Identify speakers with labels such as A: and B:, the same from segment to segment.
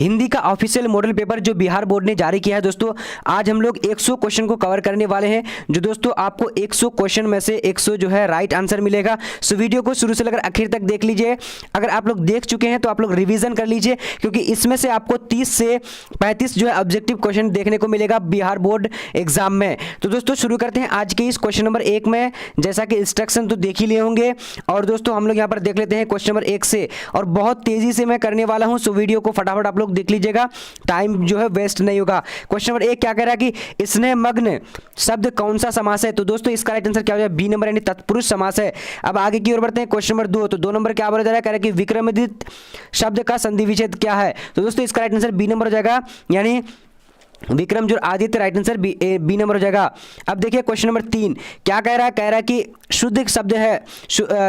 A: हिंदी का official model paper जो Bihar board ने जारी किया है दोस्तों, आज हम लोग 100 क्वेश्चन को कवर करने वाले हैं। जो दोस्तों आपको 100 क्वेश्चन में से 100 जो है राइट आंसर मिलेगा। सो वीडियो को शुरू से लेकर आखिर तक देख लीजिए। अगर आप लोग देख चुके हैं तो आप लोग रिवीजन कर लीजिए, क्योंकि इसमें से आपको 30 से 35 जो है ऑब्जेक्टिव क्वेश्चन देखने को मिलेगा बिहार बोर्ड एग्जाम में। तो दोस्तों शुरू करते हैं आज के इस क्वेश्चन नंबर 1 में। जैसा कि इंस्ट्रक्शन तो देख ही लिए होंगे, और दोस्तों हम लोग यहाँ पर देख लेते हैं क्वेश्चन नंबर 1 से, और बहुत तेजी से मैं करने वाला हूँ। सो वीडियो को फटाफट आप लोग देख लीजिएगा, टाइम जो है वेस्ट नहीं होगा। क्वेश्चन नंबर 1 क्या कह रहा है कि स्नेहमग्न शब्द कौन सा समास है? तो दोस्तों इसका राइट आंसर क्या हो जाएगा? बी नंबर, यानी तत्पुरुष समास है। अब आगे की ओर बढ़ते हैं। क्वेश्चन नंबर 2, तो 2 नंबर क्या बोला जा रहा है? कह रहा है कि विक्रमादित्य शब्द का संधि विच्छेद क्या है? तो दोस्तों इसका राइट आंसर बी नंबर हो जाएगा, यानी विक्रम जो Aditya, right answer B number हो जाएगा। अब देखिए क्वेश्चन नंबर 3 क्या कह रहा है? कह रहा है कि शुद्ध शब्द है,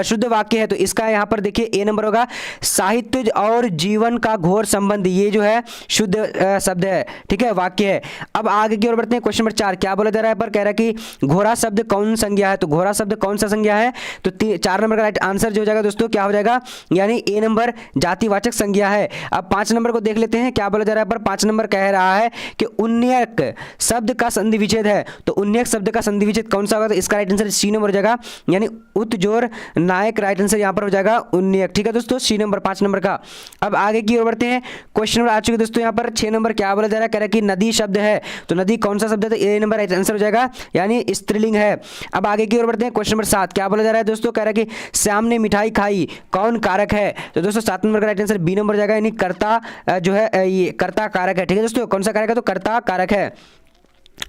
A: शुद्ध वाक्य है। तो इसका यहाँ पर देखिए ए नंबर होगा। साहित्य और जीवन का घोर संबंध, ये जो है शुद्ध शब्द है, ठीक है, वाक्य है। अब आगे की ओर बढ़ते हैं। क्वेश्चन नंबर 4 क्या बोला जा रहा है? पर कह रहा है कि घोड़ा शब्द कौन संज्ञा है? तो घोड़ा शब्द कौन सा संज्ञा है? तो 4 नंबर का राइट आंसर जो हो जाएगा दोस्तों क्या हो जाएगा? यानी ए नंबर जातिवाचक संज्ञा है। अब 5 नंबर को देख लेते हैं। क्या बोला जा रहा है? पर 5 नंबर कह रहा है कि उन्नयक शब्द का संधि विच्छेद है। तो उन्नयक शब्द का संधि विच्छेद कौन सा होगा? तो इसका राइट आंसर सी नंबर हो जाएगा, यानी उत्जोर नायक, राइट आंसर यहां पर हो जाएगा उन्नयक, ठीक है दोस्तों, सी नंबर 5 नंबर का। अब आगे की ओर बढ़ते हैं। क्वेश्चन नंबर आ चुके दोस्तों यहाँ पर 6 नंबर क्या बोला जा रहा है? कह रहा है कि नदी शब्द है। तो नदी कौन सा शब्द है? तो ए नंबर राइट आंसर हो जाएगा, यानी स्त्रीलिंग है। अब आगे की ओर बढ़ते हैं। क्वेश्चन नंबर 7 क्या बोला जा रहा है दोस्तों? कह रहा है कि श्याम ने मिठाई खाई, कौन कारक है? तो दोस्तों 7 नंबर का राइट आंसर बी नंबर हो जाएगा, यानी कर्ता जो है ये कर्ता कारक है, ठीक है दोस्तों। कौन सा कारक है? तो कर्ता कारक है।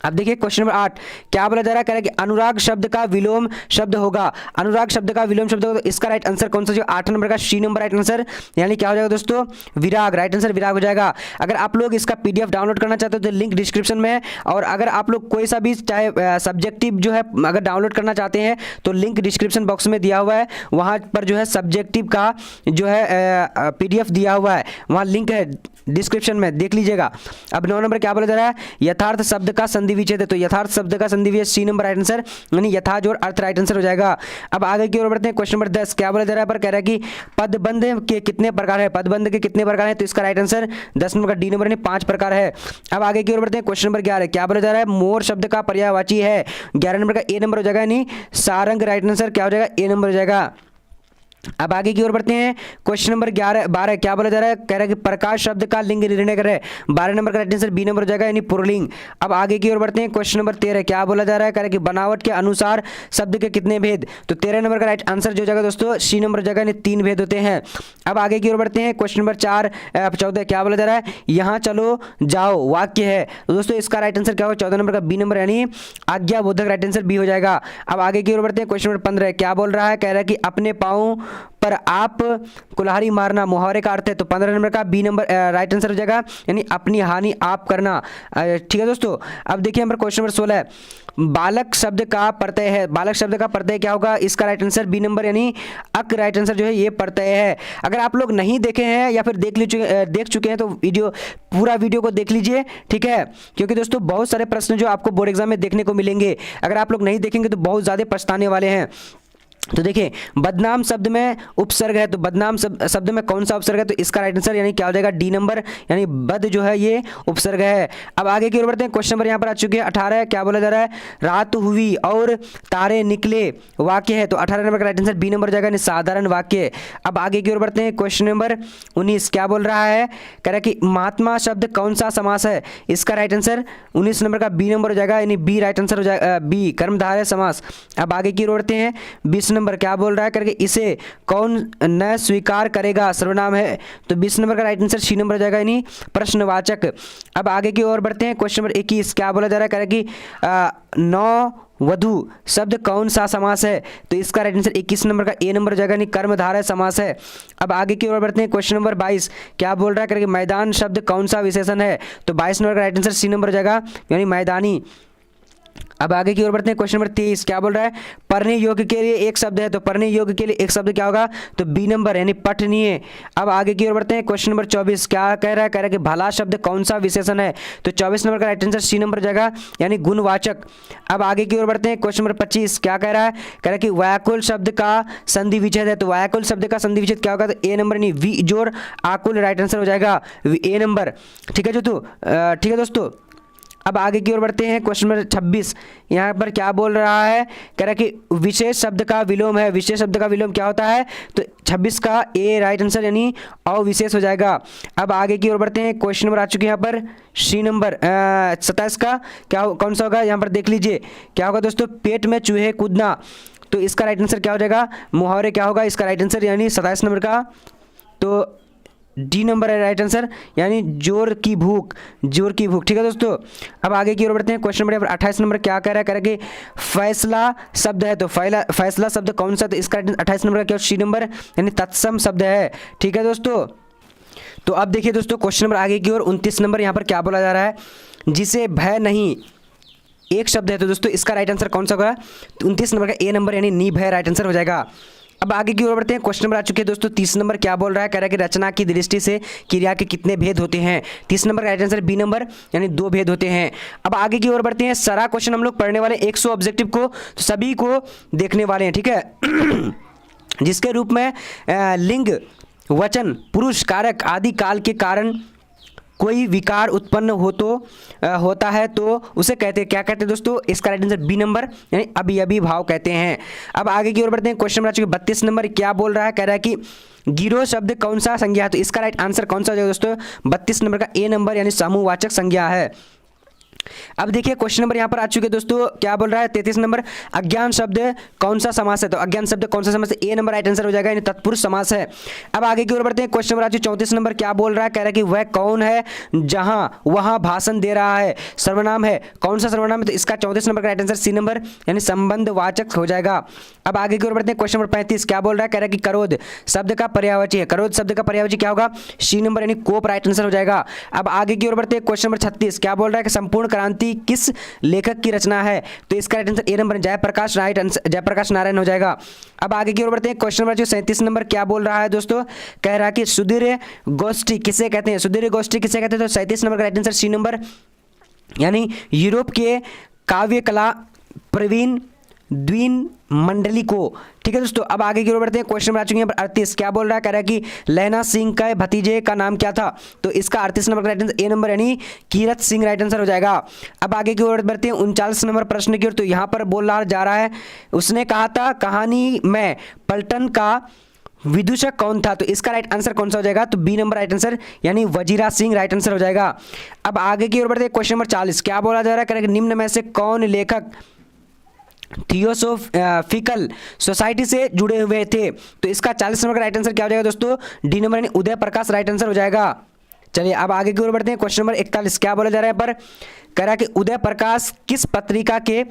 A: अब देखिए क्वेश्चन नंबर 8 क्या बोला जा रहा है? कह रहा है कि अनुराग शब्द का विलोम शब्द होगा। अनुराग शब्द का विलोम शब्द होगा। तो इसका राइट आंसर कौन सा? जो 8 नंबर का सी नंबर राइट आंसर, यानी क्या हो जाएगा दोस्तों? विराग, राइट आंसर विराग हो जाएगा। अगर आप लोग इसका पीडीएफ डाउनलोड करना चाहते हो तो लिंक डिस्क्रिप्शन में है, और अगर आप लोग कोई सा भी चाहे सब्जेक्टिव जो है अगर डाउनलोड करना चाहते हैं तो लिंक डिस्क्रिप्शन बॉक्स में दिया हुआ है, वहाँ पर जो है सब्जेक्टिव का जो है पीडीएफ दिया हुआ है, वहाँ लिंक है डिस्क्रिप्शन में, देख लीजिएगा। अब 9 नंबर क्या बोला जा रहा है? यथार्थ शब्द का संधि विच्छेद है। तो यथार्थ शब्द का संधि विच्छेद सी नंबर राइट आंसर, यानी यथा जोड़ अर्थ, राइट आंसर हो जाएगा। अब आगे की ओर बढ़ते हैं। क्वेश्चन नंबर 10 क्या बोला जा रहा है? पर कह रहा है कि पदबंध के कितने प्रकार है? पदबंध के कितने प्रकार है? तो इसका राइट आंसर 10 नंबर का डी नंबर, यानी 5 प्रकार है। अब आगे की ओर बढ़ते हैं। क्वेश्चन नंबर 11 क्या बोला जा रहा है? मोर शब्द का पर्यायवाची है। 11 नंबर का ए नंबर हो जाएगा, यानी सारंग, राइट आंसर क्या हो जाएगा? ए नंबर हो जाएगा। अब आगे की ओर बढ़ते हैं। क्वेश्चन नंबर 12 क्या बोला जा रहा है? कह रहा है कि प्रकाश शब्द का लिंग निर्णय करे। 12 नंबर का राइट आंसर बी नंबर हो जाएगा, यानी पुरलिंग। अब आगे की ओर बढ़ते हैं। क्वेश्चन नंबर 13 क्या बोला जा रहा है? कह रहा है कि बनावट के अनुसार शब्द के कितने भेद? तो 13 नंबर का राइट आंसर जो जाएगा दोस्तों सी नंबर हो जाएगा, यानी 3 भेद होते हैं। अब आगे की ओर बढ़ते हैं। क्वेश्चन नंबर 14 क्या बोला जा रहा है? यहाँ चलो जाओ वाक्य है। तो दोस्तों इसका राइट आंसर क्या होगा? 14 नंबर का बी नंबर, यानी आज्ञाबोधक, राइट आंसर बी हो जाएगा। अब आगे की ओर बढ़ते हैं। क्वेश्चन नंबर 15 क्या बोल रहा है? कह रहा है कि अपने पाँव पर आप कुल्हाड़ी मारना मुहावरे का अर्थ है। तो 15 नंबर का बी नंबर राइट आंसर हो जाएगा, यानी अपनी हानि आप करना, ठीक है दोस्तों। अब देखिए नंबर क्वेश्चन नंबर 16 बालक शब्द का प्रत्यय है। बालक शब्द का प्रत्यय क्या होगा? इसका राइट आंसर बी नंबर, यानी अक, राइट आंसर जो है ये प्रत्यय है। अगर आप लोग नहीं देखे हैं या फिर देख चुके हैं तो पूरा वीडियो को देख लीजिए, ठीक है, क्योंकि दोस्तों बहुत सारे प्रश्न जो आपको बोर्ड एग्जाम में देखने को मिलेंगे, अगर आप लोग नहीं देखेंगे तो बहुत ज़्यादा पछताने वाले हैं। तो देखिए बदनाम शब्द में उपसर्ग है। तो बदनाम शब्द में कौन सा उपसर्ग है? तो इसका राइट आंसर यानी क्या हो जाएगा? डी नंबर, यानी बद जो है ये उपसर्ग है। अब आगे की ओर बढ़ते हैं। क्वेश्चन नंबर यहाँ पर आ चुके हैं 18 क्या बोला जा रहा है? रात हुई और तारे निकले वाक्य है। तो 18 नंबर का राइट आंसर बी नंबर हो जाएगा, यानी साधारण वाक्य। अब आगे की ओर बढ़ते हैं। क्वेश्चन नंबर 19 क्या बोल रहा है? कह रहा है कि महात्मा शब्द कौन सा समास है? इसका राइट आंसर 19 नंबर का बी नंबर हो जाएगा, यानी बी राइट आंसर हो जाएगा, बी कर्मधारय समास। अब आगे की ओर बढ़ते हैं। 20 नंबर क्या बोल रहा है? करके इसे कौन न स्वीकार करेगा, सर्वनाम है। तो 20 नंबर का राइट आंसर सी नंबर हो जाएगा, यानी प्रश्नवाचक। अब आगे की ओर बढ़ते हैं। क्वेश्चन नंबर 21 क्या बोला जा रहा है? करेगी नौ वधु शब्द कौन सा समास है? तो इसका राइट आंसर 21 नंबर का ए नंबर हो जाएगा, यानी कर्मधारय समास है। अब आगे की ओर बढ़ते हैं। क्वेश्चन नंबर 22 क्या बोल रहा है? करके मैदान शब्द कौन सा विशेषण है? तो 22 नंबर का राइट आंसर सी नंबर हो जाएगा, यानी मैदानी। अब आगे की ओर बढ़ते हैं। क्वेश्चन नंबर 23 क्या बोल रहा है, पढ़ने योग्य के लिए एक शब्द है, तो पढ़ने योग्य के लिए एक शब्द क्या होगा, तो बी नंबर यानी पठनीय। अब आगे की ओर बढ़ते हैं। क्वेश्चन नंबर 24 क्या कह रहा है कि भला शब्द कौन सा विशेषण है, तो 24 नंबर का राइट आंसर सी नंबर जाएगा यानी गुणवाचक। अब आगे की ओर बढ़ते हैं। क्वेश्चन नंबर 25 क्या कह रहा है कि व्याकुल शब्द का संधि विच्छेद है, तो व्याकुल शब्द का संधि विच्छेद क्या होगा, तो ए नंबर यानी वी जोड़ आकुल राइट आंसर हो जाएगा ए नंबर। ठीक है ठीक है दोस्तों। अब आगे की ओर बढ़ते हैं। क्वेश्चन नंबर 26 यहाँ पर क्या बोल रहा है, कह रहा है कि विशेष शब्द का विलोम है, विशेष शब्द का विलोम क्या होता है, तो 26 का ए राइट आंसर यानी अविशेष हो जाएगा। अब आगे की ओर बढ़ते हैं। क्वेश्चन नंबर आ चुके हैं यहाँ पर सी नंबर 27 का क्या कौन सा होगा, यहाँ पर देख लीजिए क्या होगा दोस्तों, पेट में चूहे कूदना, तो इसका राइट आंसर क्या हो जाएगा, मुहावरे क्या होगा इसका राइट आंसर यानी 27 नंबर का, तो डी नंबर है राइट आंसर यानी जोर की भूख, जोर की भूख। ठीक है दोस्तों। अब आगे की ओर बढ़ते हैं। क्वेश्चन नंबर 28 नंबर क्या कह रहा है कि फैसला शब्द है, तो फैसला शब्द कौन सा, तो इसका 28 नंबर का क्या सी नंबर यानी तत्सम शब्द है। ठीक है दोस्तों। तो अब देखिए दोस्तों क्वेश्चन नंबर आगे की ओर 29 नंबर यहाँ पर क्या बोला जा रहा है, जिसे भय नहीं एक शब्द है, तो दोस्तों इसका राइट आंसर कौन सा होगा, तो 29 नंबर का ए नंबर यानी निर्भय राइट आंसर हो जाएगा। अब आगे की ओर बढ़ते हैं। क्वेश्चन नंबर आ चुके हैं दोस्तों 30 नंबर क्या बोल रहा है, कह रहा है कि रचना की दृष्टि से क्रिया के कितने भेद होते हैं, 30 नंबर का राइट आंसर बी नंबर यानी 2 भेद होते हैं। अब आगे की ओर बढ़ते हैं। सारा क्वेश्चन हम लोग पढ़ने वाले 100 ऑब्जेक्टिव को, तो सभी को देखने वाले हैं। ठीक है जिसके रूप में लिंग वचन पुरुष कारक आदि काल के कारण कोई विकार उत्पन्न होता है तो उसे कहते हैं क्या कहते हैं दोस्तों, इसका राइट आंसर बी नंबर यानी अभी भाव कहते हैं। अब आगे की ओर बढ़ते हैं। क्वेश्चन नंबर 32 नंबर क्या बोल रहा है, कह रहा है कि गिरोह शब्द कौन सा संज्ञा है, तो इसका राइट आंसर कौन सा हो जाएगा दोस्तों, 32 नंबर का ए नंबर यानी समूहवाचक संज्ञा है। अब देखिए क्वेश्चन नंबर यहाँ पर आ चुके दोस्तों क्या बोल रहा है 33 नंबर, अज्ञान शब्द कौन सा समास है, तो अज्ञान शब्द कौन सा समास है, ए नंबर राइट आंसर हो जाएगा यानी तत्पुरुष समास है। अब आगे की ओर बढ़ते हैं। क्वेश्चन नंबर 34 नंबर क्या बोल रहा है, कह रहा है कि वह कौन है जहां वहां भाषण दे रहा है, सर्वनाम है, कौन सा सर्वनाम है, तो इसका 34 नंबर का राइट आंसर सी नंबर यानी संबंधवाचक हो जाएगा। अब आगे की ओर बढ़ते हैं। क्वेश्चन नंबर 35 क्या बोल रहा है, कह रहा है कि करोध शब्द का पर्यायवाची है, करोध शब्द का पर्यायवाची क्या होगा, सी नंबर यानी कोप राइट आंसर हो जाएगा। अब आगे की ओर बढ़ते हैं। क्वेश्चन नंबर 36 क्या बोल रहा है कि संपूर्ण क्रांति किस लेखक की रचना है, तो इसका right answer A number Jayprakash right answer Jayprakash Narayan हो जाएगा। अब आगे की ओर बढ़ते हैं। क्वेश्चन नंबर 37 नंबर क्या बोल रहा है दोस्तों, कह रहा है कि सुधीर गोष्ठी किसे कहते हैं, सुधीर गोष्ठी किसे कहते हैं, तो 37 नंबर का राइट आंसर सी नंबर यानी यूरोप के काव्य कला प्रवीण द्वीन मंडली को। ठीक है दोस्तों। अब आगे की ओर बढ़ते हैं। क्वेश्चन नंबर आ चुके हैं 38 क्या बोल रहा है, कह रहा है कि लहना सिंह का भतीजे का नाम क्या था, तो इसका 38 नंबर का राइट आंसर ए नंबर यानी कीरत सिंह राइट आंसर हो जाएगा। अब आगे की ओर बढ़ते हैं 39 नंबर प्रश्न की ओर, तो यहाँ पर बोल रहा जा रहा है उसने कहा था कहानी में पलटन का विदूषक कौन था, तो इसका राइट आंसर कौन सा हो जाएगा, तो बी नंबर राइट आंसर यानी वजीरा सिंह राइट आंसर हो जाएगा। अब आगे की ओर बढ़ते हैं। क्वेश्चन नंबर 40 क्या बोला जा रहा है, निम्न में से कौन लेखक थियोसोफिकल सोसाइटी से जुड़े हुए थे, तो इसका 40 नंबर का राइट आंसर क्या हो जाएगा दोस्तों, डी नंबर यानी उदय प्रकाश राइट आंसर हो जाएगा। चलिए अब आगे की ओर बढ़ते हैं। क्वेश्चन नंबर 41 क्या बोला जा रहा है पर, कह रहा है कि उदय प्रकाश किस पत्रिका के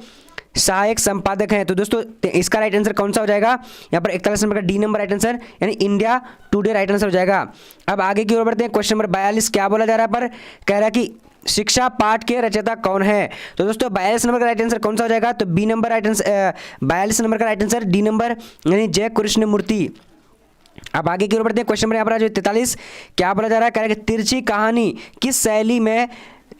A: सहायक संपादक हैं, तो दोस्तों इसका राइट आंसर कौन सा हो जाएगा, यहाँ पर 41 नंबर का डी नंबर राइट आंसर यानी इंडिया टुडे राइट आंसर हो जाएगा। अब आगे की ओर बढ़ते हैं। क्वेश्चन नंबर 42 क्या बोला जा रहा है पर, कह रहा है कि शिक्षा पाठ के रचयिता कौन है, तो दोस्तों 42 नंबर का राइट आंसर कौन सा हो जाएगा, तो B number right answer 42 number का राइट आंसर डी नंबर यानी जय कृष्ण मूर्ति। अब आगे की ओर बढ़ते हैं। क्वेश्चन नंबर यहाँ पर 43 क्या बोला जा रहा है, कह रहा है कि तिरछी कहानी किस शैली में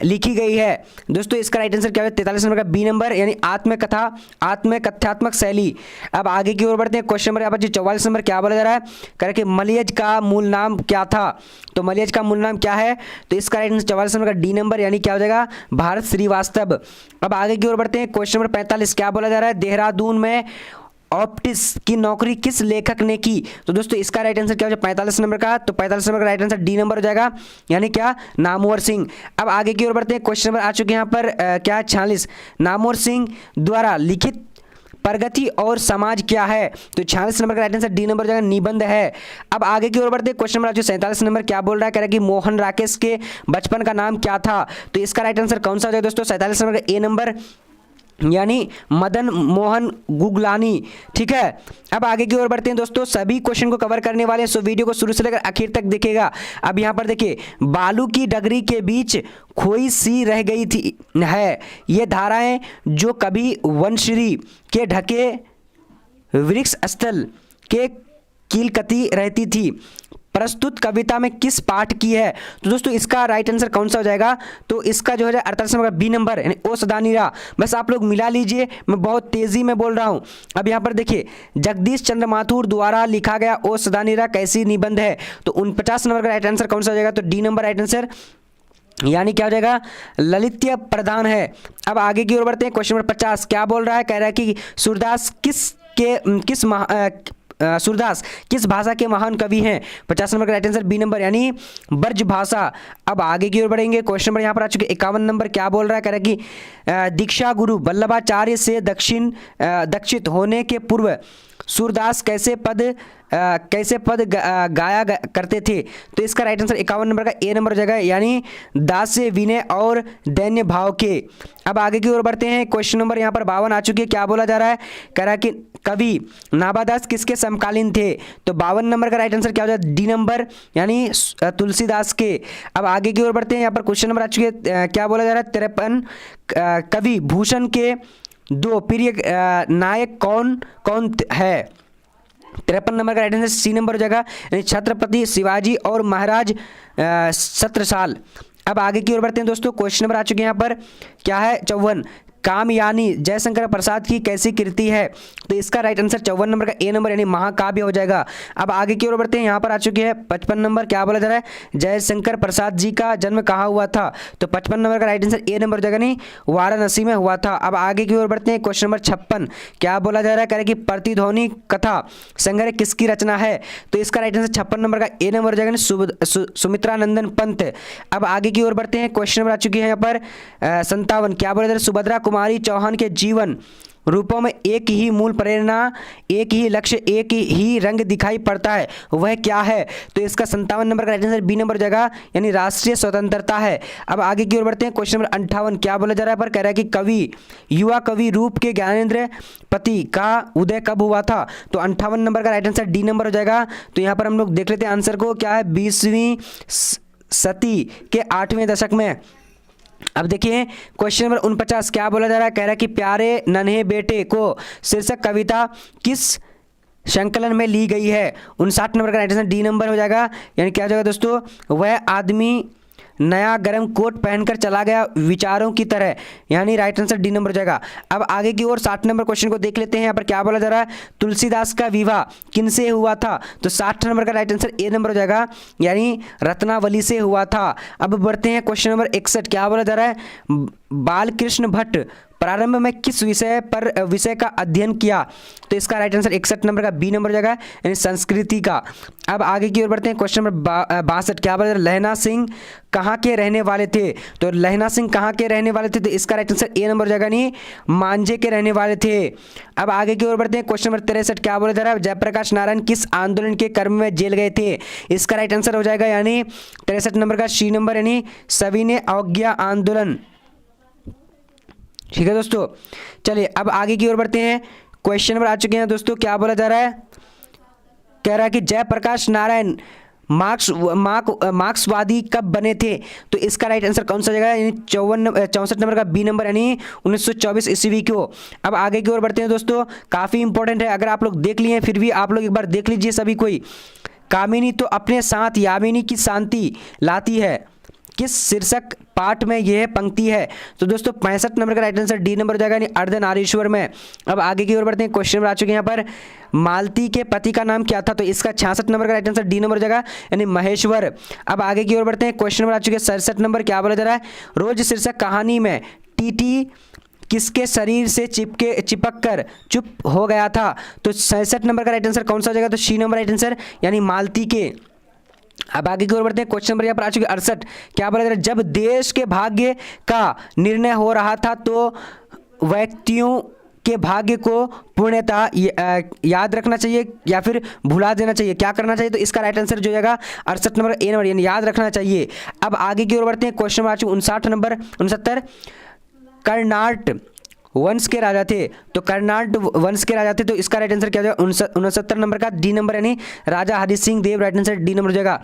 A: लिखी गई है, दोस्तों इसका राइट आंसर क्या है 43 नंबर का बी नंबर यानी आत्मकथा आत्मकथात्मक शैली। अब आगे की ओर बढ़ते हैं। क्वेश्चन नंबर यहाँ पर 44 नंबर क्या बोला जा रहा है, कह रहा कि मलयज का मूल नाम क्या था, तो मलयज का मूल नाम क्या है, तो इसका राइट आंसर 44 नंबर का डी नंबर यानी क्या हो जाएगा भारत श्रीवास्तव। अब आगे की ओर बढ़ते हैं। क्वेश्चन नंबर 45 क्या बोला जा रहा है, देहरादून में ऑप्टिस की नौकरी किस लेखक ने की, तो दोस्तों इसका राइट आंसर क्या हो जाएगा 45 नंबर का, तो 45 नंबर का राइट आंसर डी नंबर हो जाएगा यानी क्या नामवर सिंह। अब आगे की ओर बढ़ते हैं। क्वेश्चन नंबर आ चुके हैं यहाँ पर क्या 46 नामवर सिंह द्वारा लिखित प्रगति और समाज क्या है, तो 46 नंबर का राइट आंसर डी नंबर हो जाएगा निबंध है। अब आगे की ओर बढ़ते हैं। क्वेश्चन नंबर 47 नंबर क्या बोल रहा है, कह रहा है कि मोहन राकेश के बचपन का नाम क्या था, तो इसका राइट आंसर कौन सा हो जाएगा दोस्तों 47 नंबर का ए नंबर यानी मदन मोहन गुगलानी। ठीक है, अब आगे की ओर बढ़ते हैं दोस्तों, सभी क्वेश्चन को कवर करने वाले हैं, सो वीडियो को शुरू से लेकर आखिर तक देखिएगा। अब यहाँ पर देखिए, बालू की डगरी के बीच खोई सी रह गई थी है ये धाराएं जो कभी वनश्री के ढके वृक्ष स्थल के कीलकती रहती थी, प्रस्तुत कविता में किस पाठ की है? तो दोस्तों इसका राइट आंसर कौन सा हो जाएगा? तो इसका जो है 48 नंबर का बी नंबर यानी ओ सदानीरा। बस आप लोग मिला लीजिए, मैं बहुत तेजी में बोल रहा हूं। अब यहाँ पर देखिए, जगदीश चंद्र माथुर द्वारा लिखा गया ओ सदानीरा कैसी निबंध है? तो 49 नंबर का राइट आंसर कौन सा हो जाएगा? तो डी नंबर राइट आंसर, यानी क्या हो जाएगा? ललित्य प्रधान है। अब आगे की ओर बढ़ते हैं, क्वेश्चन नंबर 50 क्या बोल रहा है? कह रहा है कि सूरदास किस भाषा के महान कवि हैं? 50 नंबर का राइट आंसर बी नंबर यानी ब्रज भाषा। अब आगे की ओर बढ़ेंगे, क्वेश्चन नंबर यहाँ पर आ चुके 51 नंबर क्या बोल रहा है? कह रहा है कि दीक्षा गुरु वल्लभाचार्य से दक्षित होने के पूर्व सूरदास कैसे पद गाया करते थे? तो इसका राइट आंसर 51 नंबर का ए नंबर हो जाएगा, यानी दास्य विनय और दैन्य भाव के। अब आगे की ओर बढ़ते हैं, क्वेश्चन नंबर यहाँ पर 52 आ चुकी है, क्या बोला जा रहा है? कह रहा है कि कवि नाभादास किसके समकालीन थे? तो 52 नंबर का राइट आंसर क्या हो जाएगा? डी नंबर यानी तुलसीदास के। अब आगे की ओर बढ़ते हैं, यहाँ पर क्वेश्चन नंबर आ चुके हैं, क्या बोला जा रहा है? 53 कवि भूषण के दो प्रिय नायक कौन कौन है? 53 नंबर का राइट आंसर सी नंबर हो जाएगा, यानी छत्रपति शिवाजी और महाराज छत्रसाल। अब आगे की ओर बढ़ते हैं दोस्तों, क्वेश्चन नंबर आ चुके हैं यहाँ पर, क्या है? 54 कामयानी जयशंकर प्रसाद की कैसी कृति है? तो इसका राइट आंसर 54 नंबर का ए नंबर यानी महाकाव्य हो जाएगा। अब आगे की ओर बढ़ते हैं, यहाँ पर आ चुके हैं 55 नंबर, क्या बोला जा रहा है? जयशंकर प्रसाद जी का जन्म कहाँ हुआ था? तो 55 नंबर का राइट आंसर ए नंबर हो जाएगा, नहीं वाराणसी में हुआ था। अब आगे की ओर बढ़ते हैं, क्वेश्चन नंबर 56 क्या बोला जा रहा है? कह रहे कि प्रतिध्वनि कथा संग्रह किसकी रचना है? तो इसका राइट आंसर 56 नंबर का ए नंबर हो जाएगा, सुमित्रा नंदन पंत। अब आगे की ओर बढ़ते हैं, क्वेश्चन नंबर आ चुकी है यहाँ पर 57 क्या बोला जा रहा है? सुभद्रा कुमारी चौहान के जीवन रूपों में एक ही मूल प्रेरणा, एक ही लक्ष्य, एक ही रंग दिखाई पड़ता है, वह क्या है? तो इसका 57 नंबर का राइट आंसर बी नंबर हो जाएगा, यानी राष्ट्रीय स्वतंत्रता है। अब आगे की ओर बढ़ते हैं, क्वेश्चन नंबर 58 क्या बोला जा रहा है? पर कह रहा है कि कवि युवा कवि रूप के ज्ञानेंद्र पति का उदय कब हुआ था? तो 58 नंबर का राइट आंसर डी नंबर हो जाएगा। तो यहाँ पर हम लोग देख लेते हैं आंसर को, क्या है? 20वीं सदी के 8वें दशक में। अब देखिए क्वेश्चन नंबर 49 क्या बोला जा रहा है? कह रहा है कि प्यारे नन्हे बेटे को शीर्षक कविता किस संकलन में ली गई है? 59 नंबर का राइट आंसर डी नंबर हो जाएगा, यानी क्या हो जाएगा दोस्तों? वह आदमी नया गर्म कोट पहनकर चला गया विचारों की तरह, यानी राइट आंसर डी नंबर हो जाएगा। अब आगे की ओर 60 नंबर क्वेश्चन को देख लेते हैं, यहाँ पर क्या बोला जा रहा है? तुलसीदास का विवाह किनसे हुआ था? तो 60 नंबर का राइट आंसर ए नंबर हो जाएगा, यानी रत्नावली से हुआ था। अब बढ़ते हैं क्वेश्चन नंबर 61 क्या बोला जा रहा है? बालकृष्ण भट्ट प्रारंभ में किस विषय का अध्ययन किया? तो इसका राइट आंसर 61 नंबर का बी नंबर हो जाएगा, यानी संस्कृति का। अब आगे की ओर बढ़ते हैं, क्वेश्चन नंबर 62 क्या बोला? लहना सिंह कहाँ के रहने वाले थे? तो लहना सिंह कहाँ के रहने वाले थे? तो इसका राइट आंसर ए नंबर हो जाएगा, नहीं मांझे के रहने वाले थे। अब आगे की ओर बढ़ते हैं, क्वेश्चन नंबर 63 क्या बोला जा रहा है? जयप्रकाश नारायण किस आंदोलन के कर्म में जेल गए थे? इसका राइट आंसर हो जाएगा, यानी 63 नंबर का सी नंबर, यानी सविनय अवज्ञा आंदोलन। ठीक है दोस्तों, चलिए अब आगे की ओर बढ़ते हैं, क्वेश्चन नंबर आ चुके हैं दोस्तों, क्या बोला जा रहा है? कह रहा है कि जयप्रकाश नारायण मार्क्सवादी कब बने थे? तो इसका राइट आंसर कौन सा जगह, यानी 64 नंबर का बी नंबर, यानी 1924 ईस्वी को। अब आगे की ओर बढ़ते हैं दोस्तों, काफ़ी इंपॉर्टेंट है, अगर आप लोग देख लिए फिर भी आप लोग एक बार देख लीजिए सभी कोई। कामिनी तो अपने साथ यामिनी की शांति लाती है, किस शीर्षक पाठ में यह पंक्ति है? तो दोस्तों 65 नंबर का राइट आंसर डी नंबर हो जाएगा, यानी अर्धनारीश्वर में। अब आगे की ओर बढ़ते हैं, क्वेश्चन नंबर आ चुके हैं यहाँ पर, मालती के पति का नाम क्या था? तो इसका 66 नंबर का राइट आंसर डी नंबर हो जाएगा, यानी महेश्वर। अब आगे की ओर बढ़ते हैं, क्वेश्चन नंबर आ चुके हैं 67 नंबर, क्या बोला जा रहा है? रोज शीर्षक कहानी में टीटी किसके शरीर से चिपक कर चुप हो गया था? तो 67 नंबर का राइट आंसर कौन सा हो जाएगा? तो सी नंबर राइट आंसर, यानी मालती के। अब आगे की ओर बढ़ते हैं, क्वेश्चन नंबर यहाँ पर आ चुके 68 क्या बोला जा रहा है? जब देश के भाग्य का निर्णय हो रहा था तो व्यक्तियों के भाग्य को पूर्णतः याद रखना चाहिए या फिर भुला देना चाहिए, क्या करना चाहिए? तो इसका राइट आंसर जो जाएगा 68 नंबर ए नंबर, यानी याद रखना चाहिए। अब आगे की ओर बढ़ते हैं, क्वेश्चन नंबर आ चुके 59 नंबर 69 कर्नाट वंश के राजा थे? तो कर्नाट वंश के राजा थे, तो इसका राइट आंसर क्या हो जाएगा? 69 नंबर का डी नंबर यानी राजा हरि सिंह देव, राइट आंसर डी नंबर हो जाएगा।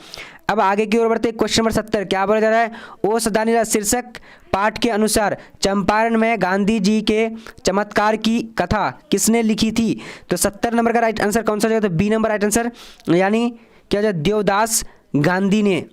A: अब आगे की ओर बढ़ते हैं, क्वेश्चन नंबर 70 क्या बोला जा रहा है? ओ सदानीरा शीर्षक पाठ के अनुसार चंपारण में गांधी जी के चमत्कार की कथा किसने लिखी थी? तो 70 नंबर का राइट आंसर कौन सा हो जाएगा? तो बी नंबर राइट आंसर, यानी क्या हो जाए? देवदास गांधी ने।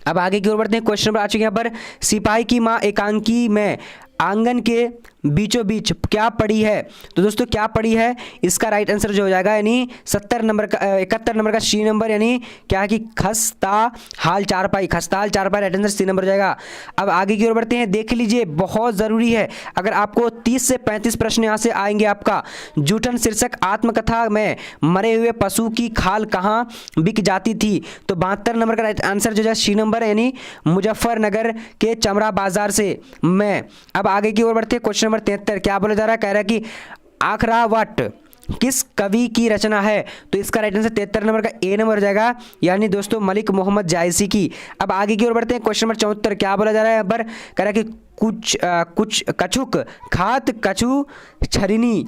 A: अब आगे की ओर बढ़ते हैं, क्वेश्चन नंबर आ चुके हैं यहाँ पर, सिपाही की माँ एकांकी में आंगन के बीचों बीच क्या पड़ी है? तो दोस्तों क्या पड़ी है, इसका राइट आंसर जो हो जाएगा यानी 70 नंबर का 71 नंबर का सी नंबर, यानी क्या कि खस्ता हाल चारपाई, खस्ताहाल चारपाई, राइट आंसर सी नंबर हो जाएगा। अब आगे की ओर बढ़ते हैं, देख लीजिए बहुत ज़रूरी है, अगर आपको 30 से 35 प्रश्न यहाँ से आएंगे आपका। जूठन शीर्षक आत्मकथा में मरे हुए पशु की खाल कहाँ बिक जाती थी? तो 72 नंबर का राइट आंसर जो है सी नंबर, यानी मुजफ्फरनगर के चमरा बाजार से में। अब आगे की ओर बढ़ते हैं, क्वेश्चन नंबर 73 क्या बोला जा रहा है? कह रहा है कि आखरावट किस कवि की रचना है? तो इसका राइट आंसर 73 नंबर का ए नंबर हो जाएगा, यानी दोस्तों मलिक मोहम्मद जायसी की। अब आगे की ओर बढ़ते हैं, क्वेश्चन नंबर 74 क्या बोला जा रहा है यहाँ पर? कह रहा है कि कुछ कछुक खात कछु छरिनी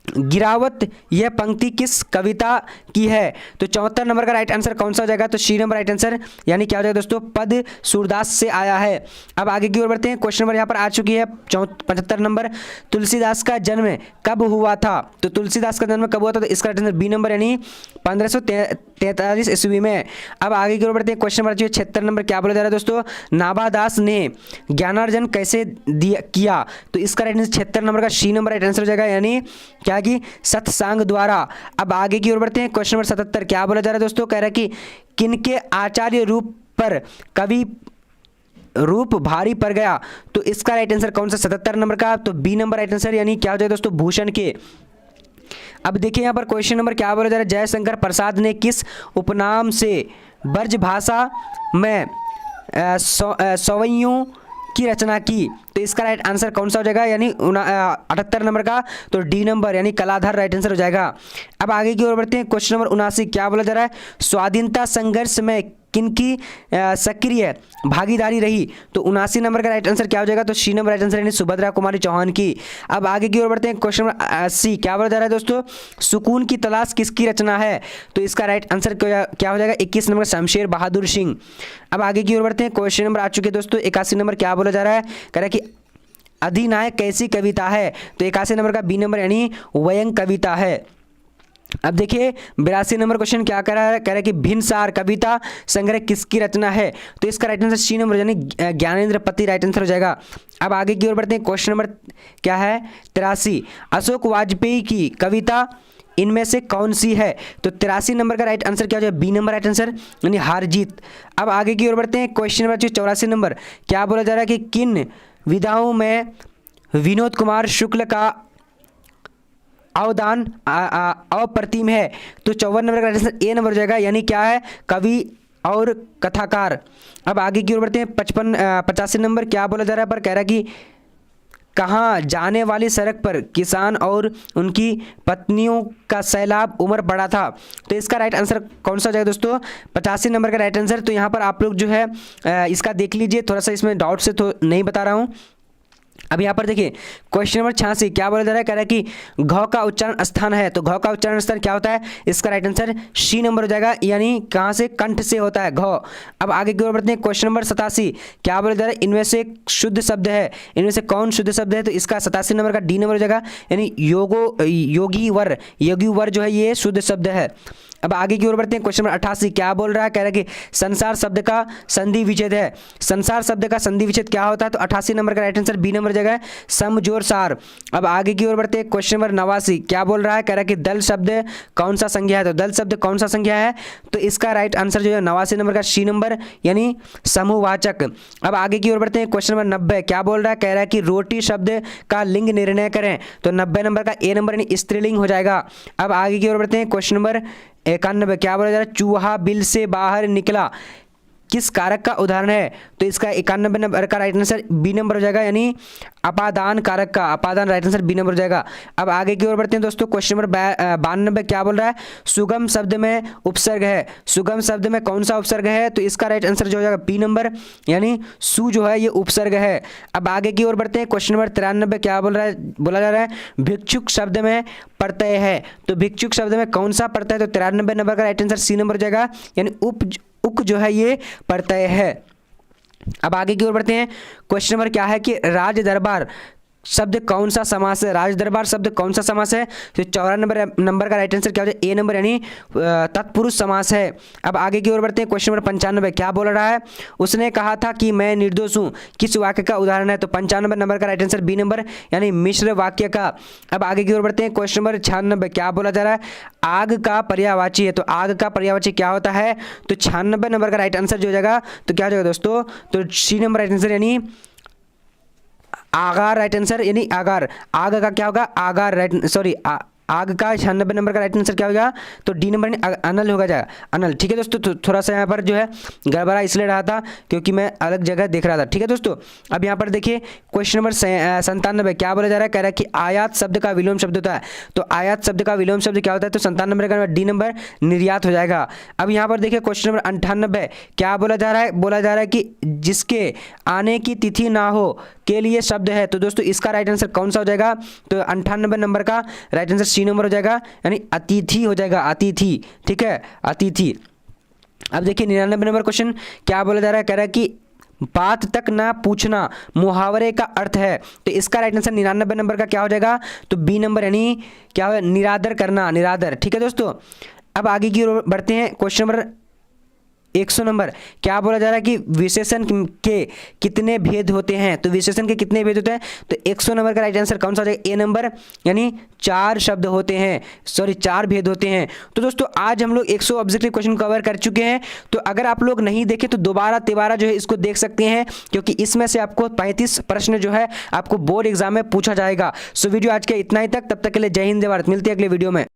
A: गिरावत, यह पंक्ति किस कविता की है? तो 74 नंबर का राइट आंसर कौन सा हो जाएगा? तो सी नंबर राइट आंसर, यानी क्या हो जाएगा दोस्तों? पद सूरदास से आया है। अब आगे की ओर बढ़ते हैं, क्वेश्चन नंबर यहाँ पर आ चुकी है 75 नंबर, तुलसीदास का जन्म कब हुआ था? तो तुलसीदास का जन्म कब हुआ था? तो इसका राइट आंसर बी नंबर, यानी 1543 ईस्वी में। अब आगे की ओर बढ़ते हैं, क्वेश्चन नंबर 76 नंबर क्या बोला जा रहा है दोस्तों? नाभादास ने ज्ञानार्जन कैसे किया? तो इसका राइट आंसर 76 नंबर का सी नंबर राइट आंसर हो जाएगा, यानी क्या कि सत्संग द्वारा। अब आगे की ओर बढ़ते हैं, क्वेश्चन नंबर 77 क्या बोला जा रहा है दोस्तों? कह रहा है कि किनके आचार्य रूप पर कवि रूप भारी पड़ गया? तो इसका राइट आंसर कौन सा? 77 नंबर का, तो बी नंबर राइट आंसर, यानी क्या हो जाएगा दोस्तों? भूषण के। अब देखिए यहाँ पर क्वेश्चन नंबर क्या बोला जा रहा है? जयशंकर प्रसाद ने किस उपनाम से ब्रज भाषा में सवैयों की रचना की? तो इसका राइट आंसर कौन सा हो जाएगा? यानी 78 नंबर का, तो डी नंबर, यानी कलाधर राइट आंसर हो जाएगा। अब आगे की ओर बढ़ते हैं, क्वेश्चन नंबर 79 क्या बोला जा रहा है? स्वाधीनता संघर्ष में किनकी सक्रिय भागीदारी रही? तो 79 नंबर का राइट आंसर क्या हो जाएगा? तो सी नंबर राइट आंसर, यानी सुभद्रा कुमारी चौहान की। अब आगे की ओर बढ़ते हैं, क्वेश्चन नंबर 80 क्या बोला जा रहा है दोस्तों? सुकून की तलाश किसकी रचना है? तो इसका राइट आंसर क्या हो जाएगा? 21 नंबर शमशेर बहादुर सिंह। अब आगे की ओर बढ़ते हैं, क्वेश्चन नंबर आ चुके दोस्तों 81 नंबर क्या बोला जा रहा है? कह रहा है कि अधिनायक कैसी कविता है? तो 81 नंबर का बी नंबर, यानी व्यंग कविता है। अब देखिए 82 नंबर क्वेश्चन क्या कह रहा है? कह रहा है कि भिनसार कविता संग्रह किसकी रचना है? तो इसका राइट आंसर सी नंबर, यानी ज्ञानेंद्र पति राइट आंसर हो जाएगा। अब आगे की ओर बढ़ते हैं, क्वेश्चन नंबर क्या है? 83 अशोक वाजपेयी की कविता इनमें से कौन सी है? तो 83 नंबर का राइट आंसर क्या हो जाएगा? बी नंबर राइट आंसर, यानी हार जीत। अब आगे की ओर बढ़ते हैं, क्वेश्चन नंबर 84 नंबर क्या बोला जा रहा है? कि किन विधाओं में विनोद कुमार शुक्ल का अवदान अप्रतिम है? तो 54 नंबर का आंसर ए नंबर हो जाएगा, यानी क्या है? कवि और कथाकार। अब आगे की ओर बढ़ते हैं, 85 नंबर क्या बोला जा रहा है? पर कह रहा है कि कहाँ जाने वाली सड़क पर किसान और उनकी पत्नियों का सैलाब उमड़ पड़ा था? तो इसका राइट आंसर कौन सा हो जाएगा दोस्तों? 85 नंबर का राइट आंसर। तो यहाँ पर आप लोग जो है इसका देख लीजिए, थोड़ा सा इसमें डाउट से तो नहीं बता रहा हूँ। अब यहाँ पर देखिए क्वेश्चन नंबर 86 क्या बोला जा रहा है? कह रहा है कि घ का उच्चारण स्थान है। तो घ का उच्चारण स्थान क्या होता है? इसका राइट आंसर सी नंबर हो जाएगा, यानी कहाँ से? कंठ से होता है घ। अब आगे की ओर बढ़ते हैं, क्वेश्चन नंबर 87 क्या बोला जा रहा है? इनमें से शुद्ध शब्द है, इनमें से कौन शुद्ध शब्द है? तो इसका 87 नंबर का डी नंबर हो जाएगा, यानी योगी वर जो है ये शुद्ध शब्द है। अब आगे की ओर बढ़ते हैं, क्वेश्चन नंबर 88 क्या बोल रहा है? कह रहा है कि संसार शब्द का संधि विच्छेद है। संसार शब्द का संधि विच्छेद क्या होता है? तो 88 नंबर का राइट आंसर बी नंबर जगह समजोर सार। अब आगे की ओर बढ़ते हैं, क्वेश्चन नंबर 89 क्या बोल रहा है? कह रहा है कि दल शब्द कौन सा संज्ञा है? तो दल शब्द कौन सा संज्ञा है? तो इसका राइट आंसर जो है 89 नंबर का सी नंबर, यानी समूहवाचक। अब आगे की ओर बढ़ते हैं, क्वेश्चन नंबर 90 क्या बोल रहा है? कह रहा है कि रोटी शब्द का लिंग निर्णय करें। तो 90 नंबर का ए नंबर, यानी स्त्रीलिंग हो जाएगा। अब आगे की ओर बढ़ते हैं, क्वेश्चन नंबर 91 क्या बोला जा रहा है? चूहा बिल से बाहर निकला किस कारक का उदाहरण है? तो इसका 91 नंबर का राइट आंसर बी नंबर हो जाएगा, यानी अपादान कारक का, अपादान राइट आंसर बी नंबर हो जाएगा। अब आगे की ओर बढ़ते हैं दोस्तों। क्वेश्चन नंबर 92 क्या बोल रहा है? सुगम शब्द में उपसर्ग है। सुगम शब्द में कौन सा उपसर्ग है? तो इसका राइट आंसर जो हो जाएगा बी नंबर, यानी सु जो है ये उपसर्ग है। अब आगे की ओर बढ़ते हैं। क्वेश्चन नंबर 93 क्या बोल रहा है? बोला जा रहा है भिक्षुक शब्द में प्रत्यय है। तो भिक्षुक शब्द में कौन सा प्रत्यय? तो 93 नंबर का राइट आंसर सी नंबर हो जाएगा, यानी उक जो है ये प्रत्यय है। अब आगे की ओर बढ़ते हैं। क्वेश्चन नंबर क्या है कि राज दरबार शब्द कौन सा समास है? राज दरबार शब्द कौन सा समास है? तो 94 नंबर का राइट आंसर क्या हो जाए? ए नंबर, यानी तत्पुरुष समास है। अब आगे की ओर बढ़ते हैं। क्वेश्चन नंबर 95 क्या बोल रहा है? उसने कहा था कि मैं निर्दोष हूं, किस वाक्य का उदाहरण है? तो 95 नंबर का राइट आंसर बी नंबर, यानी मिश्र वाक्य का। अब आगे की ओर बढ़ते हैं। क्वेश्चन नंबर 96 क्या बोला जा रहा है? आग का पर्यायवाची है। तो आग का पर्यायवाची क्या होता है? तो 96 नंबर का राइट आंसर जो हो जाएगा तो क्या हो जाएगा दोस्तों? तो सी नंबर राइट आंसर, यानी आगार राइट आंसर, यानी आगार। आग का क्या होगा? आगार राइट, सॉरी आग का 96 नंबर का राइट आंसर क्या होगा? तो डी नंबर, अनल होगा जाएगा, अनल। ठीक है दोस्तों, तो थोड़ा सा यहाँ पर जो है गड़बड़ा इसलिए रहा था क्योंकि मैं अलग जगह देख रहा था। ठीक है दोस्तों, अब यहाँ पर देखिए क्वेश्चन नंबर 97 क्या बोला जा रहा है? कह रहा है कि आयात शब्द का विलोम शब्द होता है। तो आयात शब्द का विलोम शब्द क्या होता है? तो 97 नंबर का डी नंबर निर्यात हो जाएगा। अब यहाँ पर देखिए क्वेश्चन नंबर 98 क्या बोला जा रहा है? बोला जा रहा है कि जिसके आने की तिथि ना हो के लिए शब्द है। तो दोस्तों इसका राइट आंसर कौन सा हो जाएगा? तो 98 नंबर का राइट आंसर सी नंबर हो जाएगा, यानी अतिथि हो जाएगा, अतिथि। ठीक है, अतिथि। अब देखिए 99 नंबर क्वेश्चन क्या बोला जा रहा है? कह रहा है कि बात तक ना पूछना मुहावरे का अर्थ है। तो इसका राइट आंसर 99 नंबर का क्या हो जाएगा? तो बी नंबर, यानी क्या हो? निरादर करना, निरादर। ठीक है दोस्तों, अब आगे की ओर बढ़ते हैं। क्वेश्चन नंबर 100 नंबर क्या बोला जा रहा है कि विशेषण के कितने भेद होते हैं? तो विशेषण के कितने भेद होते हैं? तो 100 नंबर का राइट आंसर कौन सा हो जाएगा? ए नंबर, यानी 4 शब्द होते हैं, सॉरी 4 भेद होते हैं। तो दोस्तों आज हम लोग 100 ऑब्जेक्टिव क्वेश्चन कवर कर चुके हैं। तो अगर आप लोग नहीं देखे तो दोबारा तिबारा जो है इसको देख सकते हैं, क्योंकि इसमें से आपको 35 प्रश्न जो है आपको बोर्ड एग्जाम में पूछा जाएगा। सो वीडियो आज के इतना ही तक, तब तक के लिए जय हिंद जय भारत। मिलते हैं अगले वीडियो में।